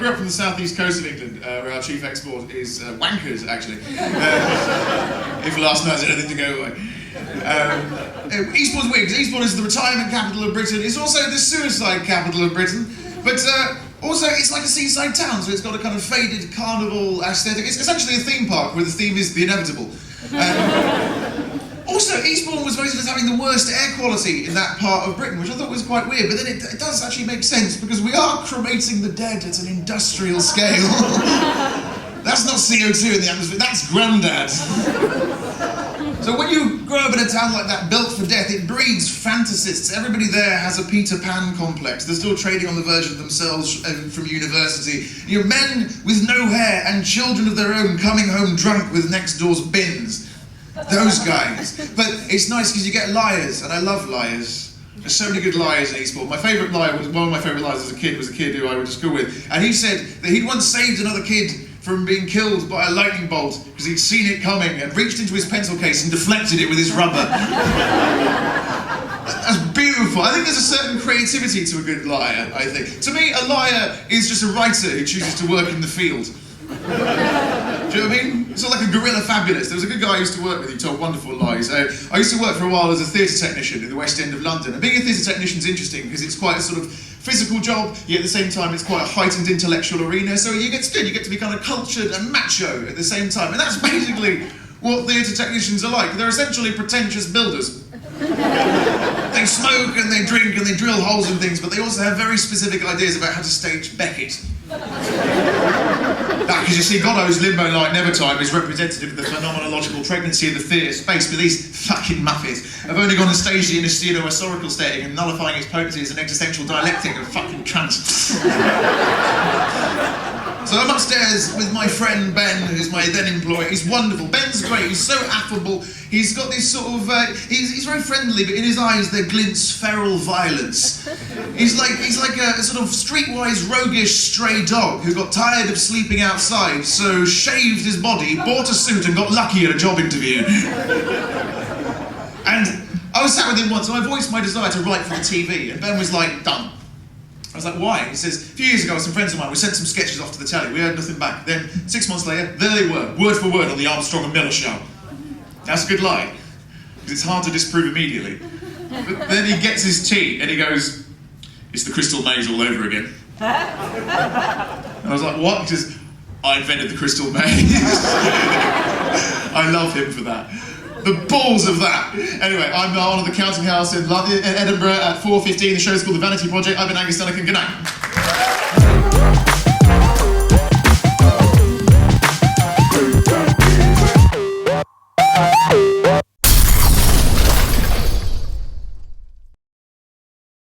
grew up from the southeast coast of England, where our chief export is wankers, actually. If last night's anything to go by. Eastbourne's weird, because Eastbourne is the retirement capital of Britain. It's also the suicide capital of Britain. But also, it's like a seaside town, so it's got a kind of faded carnival aesthetic. It's essentially a theme park where the theme is the inevitable. Also, Eastbourne was voted as having the worst air quality in that part of Britain, which I thought was quite weird, but then it does actually make sense, because we are cremating the dead at an industrial scale. That's not CO2 in the atmosphere, that's grandad. So when you grow up in a town like that, built for death, it breeds fantasists. Everybody there has a Peter Pan complex. They're still trading on the version of themselves from university. You know, men with no hair and children of their own coming home drunk with next door's bins. Those guys. But it's nice because you get liars, and I love liars. There's so many good liars in Eastbourne. My favourite liar was, one of my favourite liars as a kid, was a kid who I went to school with. And he said that he'd once saved another kid from being killed by a lightning bolt because he'd seen it coming and reached into his pencil case and deflected it with his rubber. That's beautiful. I think there's a certain creativity to a good liar, I think. To me, a liar is just a writer who chooses to work in the field. Do you know what I mean? It's sort of like a guerrilla fabulist. There was a good guy I used to work with who told wonderful lies. I used to work for a while as a theatre technician in the West End of London. And being a theatre technician is interesting because it's quite a sort of physical job, yet at the same time it's quite a heightened intellectual arena. So it's good, you get to be kind of cultured and macho at the same time. And that's basically what theatre technicians are like. They're essentially pretentious builders. They smoke and they drink and they drill holes in things, but they also have very specific ideas about how to stage Beckett. Because you see, Godot's Limbo Like Nevertime is representative of the phenomenological pregnancy of the theatre space, but these fucking muffies have only gone to stage it in a stereohistorical setting and nullifying its potency as an existential dialectic of fucking cunts. So I'm upstairs with my friend Ben, who's my then employee. He's wonderful. Ben's great. He's so affable. He's got this sort of... he's very friendly, but in his eyes there glints feral violence. He's like a sort of streetwise, roguish stray dog who got tired of sleeping outside, so shaved his body, bought a suit, and got lucky at a job interview. And I was sat with him once, and I voiced my desire to write for the TV, and Ben was like, done. I was like, why? He says, a few years ago, some friends of mine, we sent some sketches off to the telly. We heard nothing back. Then, 6 months later, there they were, word for word on the Armstrong and Miller show. That's a good lie, because it's hard to disprove immediately. But then he gets his tea, and he goes, it's the Crystal Maze all over again. And I was like, what? He says, I invented the Crystal Maze. I love him for that. The balls of that. Anyway, I'm on at the Counting House in Edinburgh at 4:15. The show's called The Vanity Project. I've been Angus Dunican. Good night.